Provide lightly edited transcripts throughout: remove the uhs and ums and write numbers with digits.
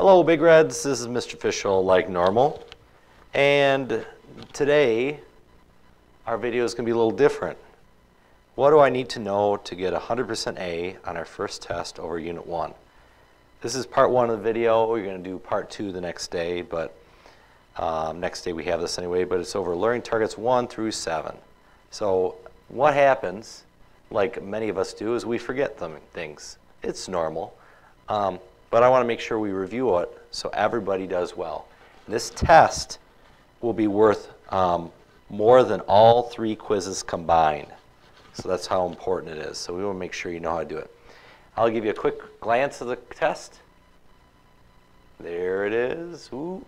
Hello, Big Reds. This is Mr. Official like normal. And today, our video is going to be a little different. What do I need to know to get 100% A on our first test over Unit 1? This is part 1 of the video. We're going to do part 2 the next day, but next day we have this anyway, but it's over learning targets 1 through 7. So what happens, like many of us do, is we forget things. It's normal. But I want to make sure we review it so everybody does well. This test will be worth more than all 3 quizzes combined. So that's how important it is. So we want to make sure you know how to do it. I'll give you a quick glance of the test. There it is. Ooh.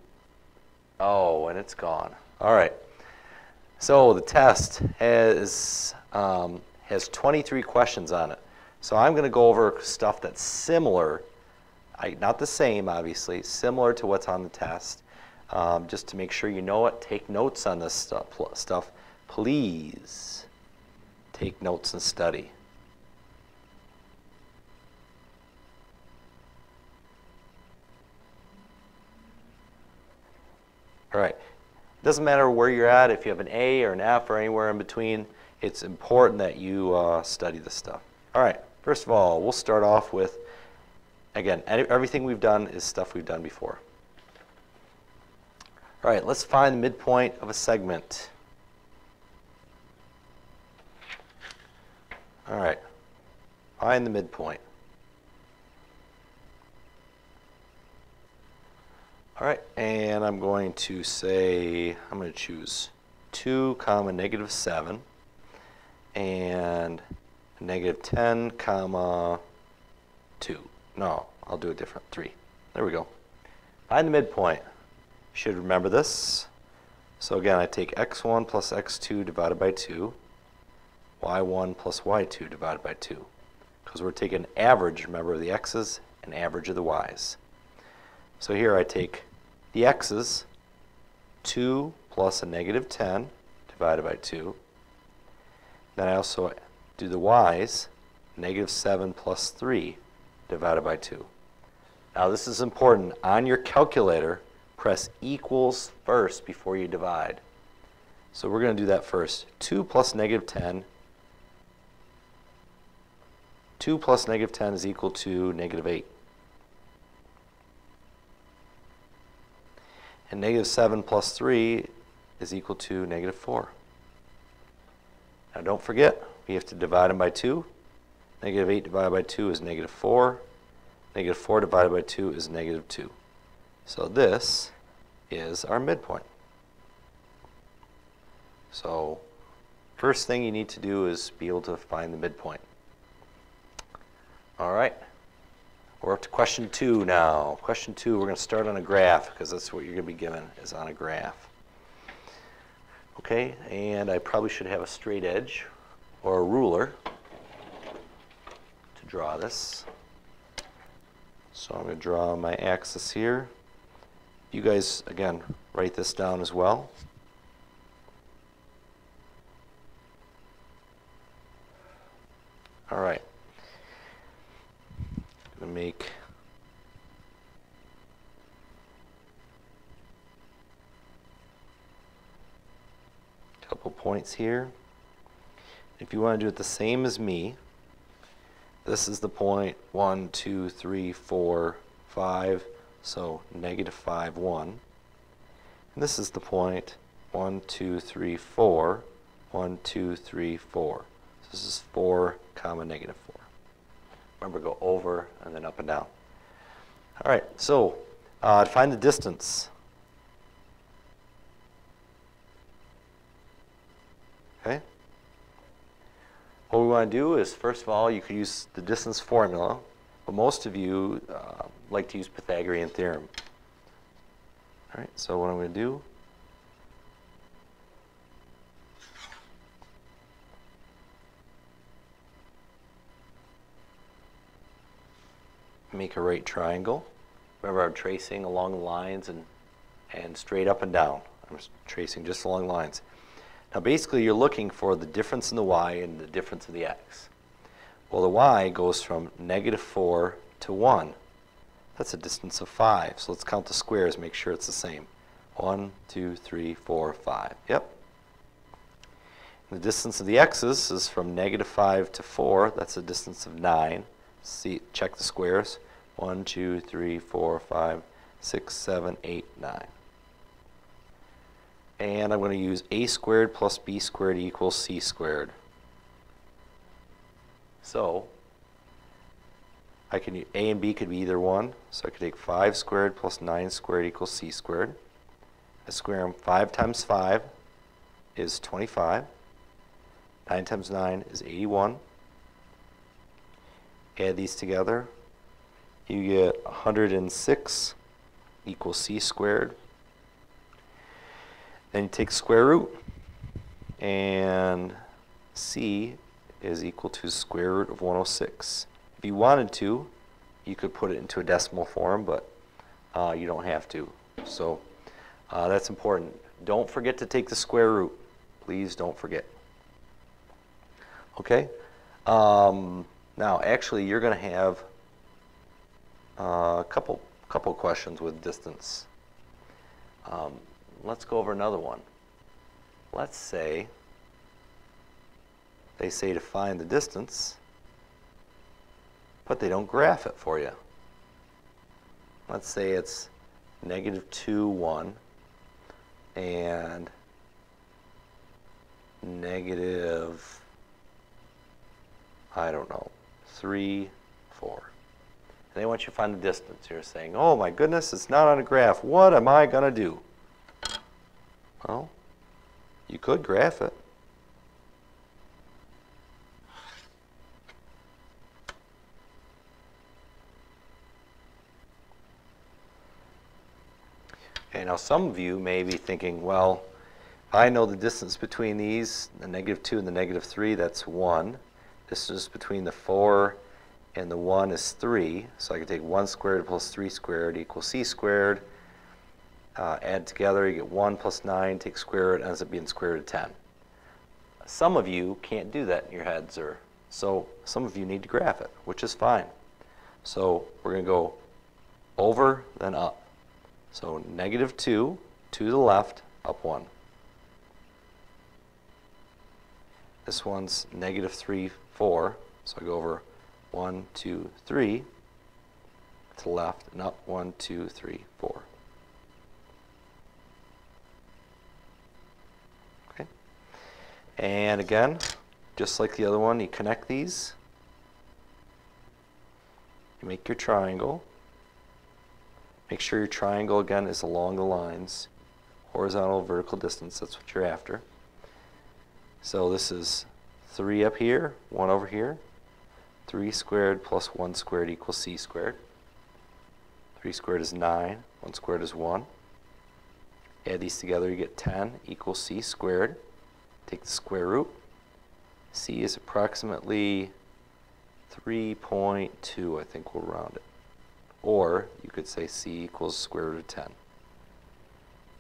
Oh, and it's gone. All right. So the test has 23 questions on it. So I'm going to go over stuff that's similar, not the same, obviously, similar to what's on the test. Just to make sure you know it, take notes on this stuff. Please take notes and study. All right. It doesn't matter where you're at, if you have an A or an F or anywhere in between, it's important that you study this stuff. All right. First of all, we'll start off with, again, everything we've done is stuff we've done before. All right, let's find the midpoint of a segment. All right, find the midpoint. All right, and I'm going to say, I'm going to choose 2, -7, and -10, 2. No, I'll do it different. 3. There we go. Find the midpoint. You should remember this. So again, I take x1 plus x2 divided by 2, y1 plus y2 divided by 2. Because we're taking average, remember, of the x's and average of the y's. So here I take the x's, 2 plus a -10 divided by 2. Then I also do the y's, -7 plus 3 divided by 2. Now this is important. On your calculator, press equals first before you divide. So we're going to do that first. 2 plus -10. 2 plus -10 is equal to -8. And -7 plus 3 is equal to -4. Now don't forget, we have to divide them by 2. -8 divided by 2 is -4. -4 divided by 2 is -2. So this is our midpoint. So first thing you need to do is be able to find the midpoint. All right. We're up to question 2 now. Question 2, we're going to start on a graph because that's what you're going to be given, is on a graph. Okay, and I probably should have a straight edge or a ruler to draw this. So I'm going to draw my axis here. You guys, again, write this down as well. All right. I'm going to make a couple points here. If you want to do it the same as me, this is the point 1, 2, 3, 4, 5, so -5, 1. And this is the point 1, 2, 3, 4, 1, 2, 3, 4. So this is 4, -4. Remember, go over and then up and down. All right, so to find the distance. Okay. What we want to do is, first of all, you could use the distance formula, but most of you like to use Pythagorean theorem. All right, so what I'm going to do, make a right triangle. Remember, I'm tracing along the lines and straight up and down. I'm tracing just along lines. Now basically you're looking for the difference in the y and the difference in the x. Well, the y goes from -4 to 1. That's a distance of 5. So let's count the squares, make sure it's the same. 1, 2, 3, 4, 5. Yep. The distance of the x's is from -5 to 4. That's a distance of 9. See, check the squares. 1, 2, 3, 4, 5, 6, 7, 8, 9. And I'm going to use a squared plus b squared equals c squared. So I can use a and b could be either one. So I could take 5 squared plus 9 squared equals c squared. I square them. 5 times 5 is 25. 9 times 9 is 81. Add these together. You get 106 equals c squared. Then you take square root, and c is equal to square root of 106. If you wanted to, you could put it into a decimal form, but you don't have to. So that's important. Don't forget to take the square root. Please don't forget. Okay? Now, actually, you're going to have a couple questions with distance. Let's go over another one. Let's say they say to find the distance, but they don't graph it for you. Let's say it's -2, 1, and I don't know, 3, 4. And they want you to find the distance. You're saying, oh my goodness, it's not on a graph. What am I going to do? Well, you could graph it. Okay, now some of you may be thinking, well, I know the distance between these, the -2 and the -3, that's 1. Distance between the 4 and the 1 is 3. So I can take 1 squared plus 3 squared equals c squared. Add together, you get 1 plus 9, take square root, ends up being square root of 10. Some of you can't do that in your heads, or so some of you need to graph it, which is fine. So we're going to go over, then up. So -2 to the left, up 1. This one's -3, 4. So I go over 1, 2, 3 to the left, and up 1, 2, 3, 4. Okay. And again, just like the other one, you connect these. You make your triangle. Make sure your triangle, again, is along the lines. Horizontal, vertical distance, that's what you're after. So this is 3 up here, 1 over here. 3 squared plus 1 squared equals c squared. 3 squared is 9, 1 squared is 1. Add these together, you get 10 equals c squared. Take the square root. C is approximately 3.2, I think we'll round it. Or you could say c equals square root of 10.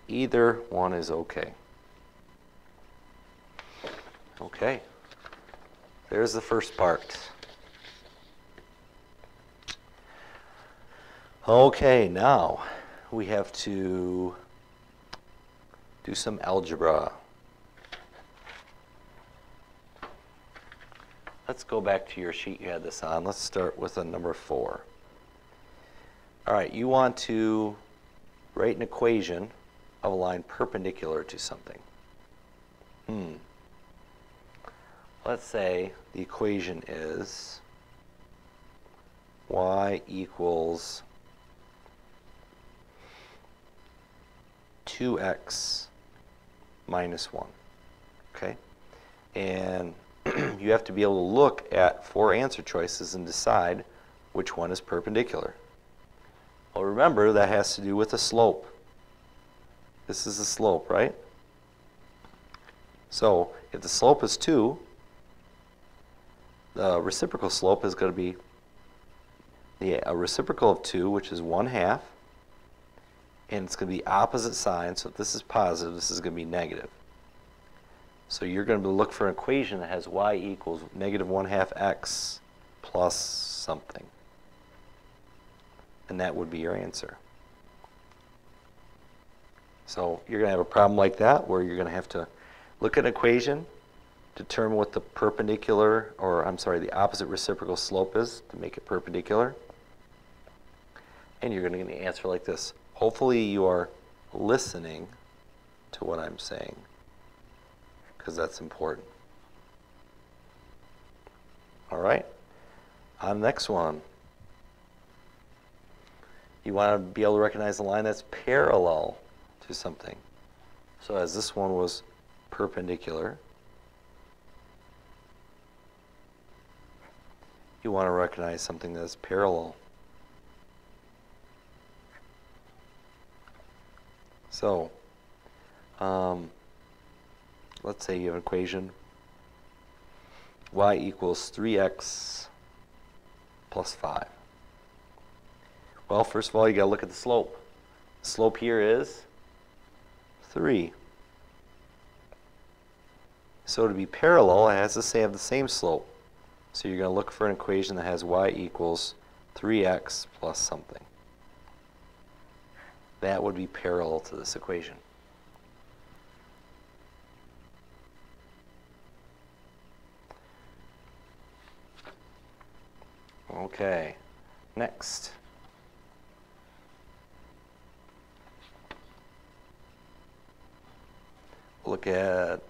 Either one is okay. Okay, there's the first part. Okay, now we have to do some algebra. Let's go back to your sheet you had this on. Let's start with a number 4. All right, you want to write an equation of a line perpendicular to something. Let's say the equation is y equals 2x minus 1. Okay? And you have to be able to look at 4 answer choices and decide which one is perpendicular. Well, remember, that has to do with the slope. This is the slope, right? So if the slope is 2, the reciprocal slope is going to be a reciprocal of 2, which is 1/2. And it's going to be opposite sign. So if this is positive, this is going to be negative. So you're going to look for an equation that has y equals -1/2 x plus something. and that would be your answer. So you're going to have a problem like that where you're going to have to look at an equation, determine what the perpendicular, or I'm sorry, the opposite reciprocal slope is to make it perpendicular. And you're going to get an answer like this. Hopefully you are listening to what I'm saying, because that's important. All right, on the next one. You want to be able to recognize the line that's parallel to something. So as this one was perpendicular, you want to recognize something that's parallel. So, let's say you have an equation y equals 3x plus 5. Well, first of all, you got to look at the slope. The slope here is 3. So to be parallel, it has to have the same slope. So you're going to look for an equation that has y equals 3x plus something. That would be parallel to this equation. Okay, next. Look at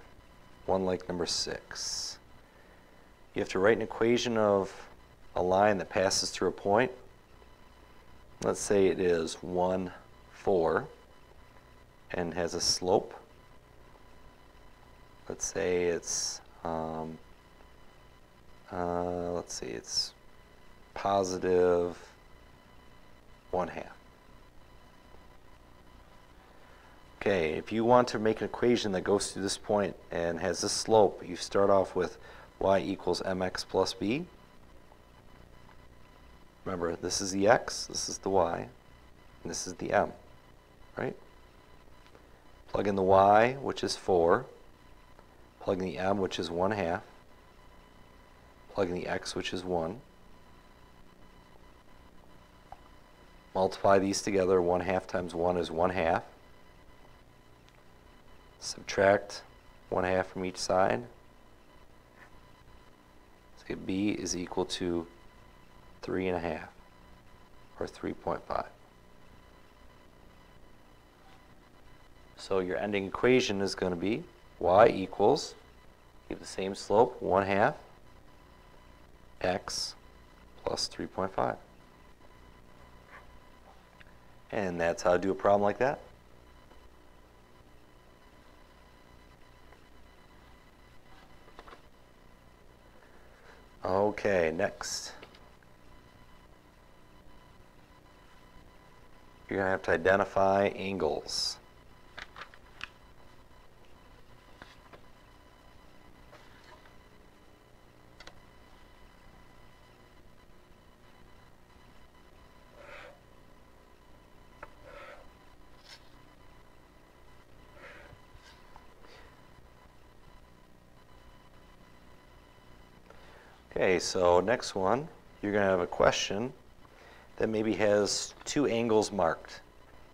one like number 6. You have to write an equation of a line that passes through a point. Let's say it is 1, 4 and has a slope. Let's say it's it's positive 1/2. Okay, if you want to make an equation that goes through this point and has this slope, you start off with y equals mx plus b. Remember, this is the x, this is the y, and this is the m, right? Plug in the y, which is 4. Plug in the m, which is 1/2. Plug in the x, which is 1. Multiply these together. 1/2 times 1 is 1/2. Subtract 1/2 from each side. Let's get b is equal to 3.5, or 3.5. So your ending equation is going to be y equals, keep the same slope, 1/2 x plus 3.5. And that's how to do a problem like that. Okay, next. You're going to have to identify angles. Okay, so next one, you're going to have a question that maybe has 2 angles marked.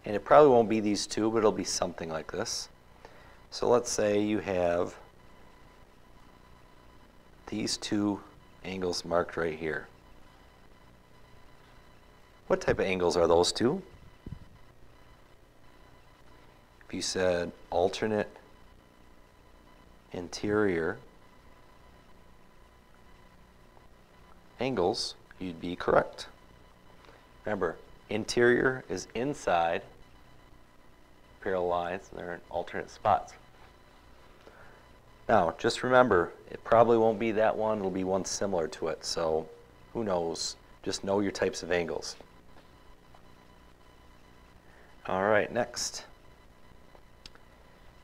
And it probably won't be these 2, but it'll be something like this. So let's say you have these 2 angles marked right here. What type of angles are those 2? If you said alternate interior angles, you'd be correct. Remember, interior is inside parallel lines, and they're in alternate spots. Now, just remember, it probably won't be that one, it'll be one similar to it, so who knows? Just know your types of angles. All right, next.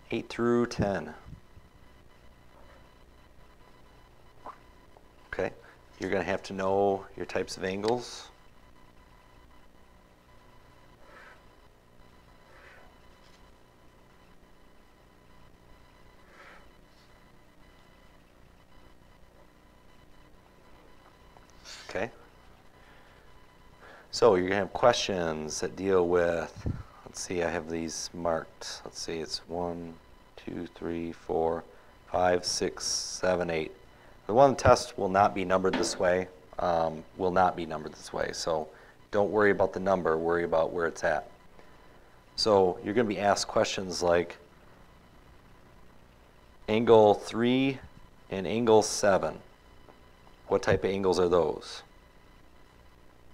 8 through 10. Okay. You're going to have to know your types of angles. Okay. So you're going to have questions that deal with, let's see, I have these marked. Let's see, it's 1, 2, 3, 4, 5, 6, 7, 8. The one test will not be numbered this way, so don't worry about the number, worry about where it's at. So you're going to be asked questions like angle 3 and angle 7. What type of angles are those?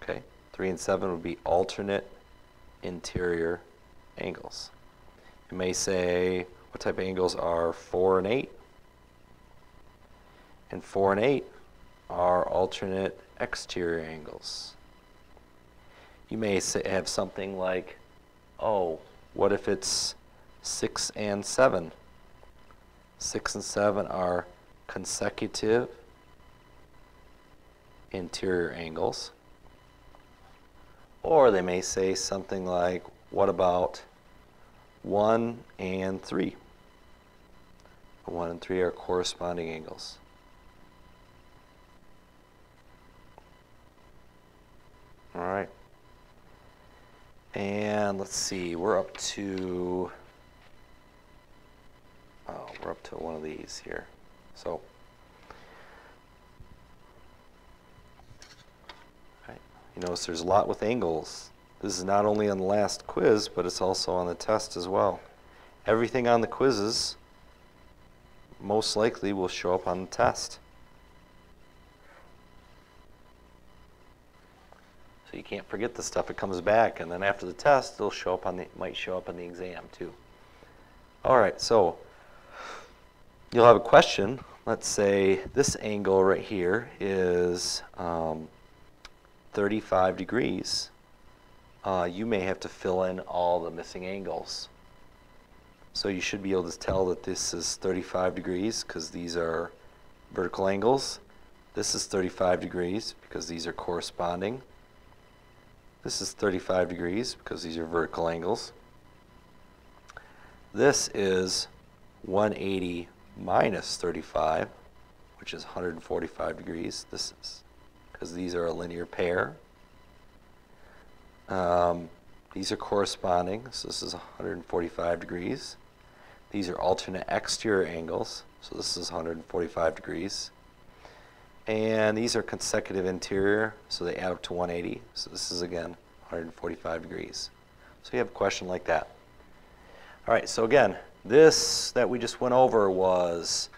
Okay, 3 and 7 would be alternate interior angles. You may say, what type of angles are 4 and 8? And 4 and 8 are alternate exterior angles. You may say, have something like, oh, what if it's 6 and 7? 6 and 7 are consecutive interior angles. Or they may say something like, what about 1 and 3? 1 and 3 are corresponding angles. All right. And let's see, we're up to one of these here. So, you notice there's a lot with angles. This is not only on the last quiz, but it's also on the test as well. Everything on the quizzes most likely will show up on the test. So you can't forget the stuff. It comes back, and then after the test, it'll show up on the might show up on the exam too. All right, so you'll have a question. Let's say this angle right here is 35 degrees. You may have to fill in all the missing angles. So you should be able to tell that this is 35 degrees because these are vertical angles. This is 35 degrees because these are corresponding. This is 35 degrees because these are vertical angles. This is 180 minus 35, which is 145 degrees. This is because these are a linear pair. These are corresponding, so this is 145 degrees. These are alternate exterior angles, so this is 145 degrees. And these are consecutive interior, so they add up to 180. So this is, again, 145 degrees. So you have a question like that. All right, so again, this that we just went over was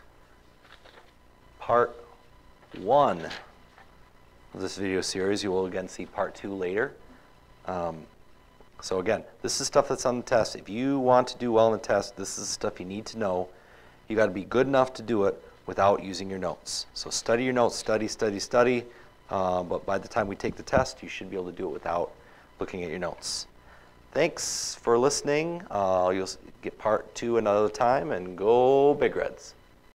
part 1 of this video series. You will again see part 2 later. So again, this is stuff that's on the test. If you want to do well in the test, this is stuff you need to know. You got to be good enough to do it without using your notes. So study your notes, study, study, study. But by the time we take the test, you should be able to do it without looking at your notes. Thanks for listening. You'll get part 2 another time, and go Big Reds.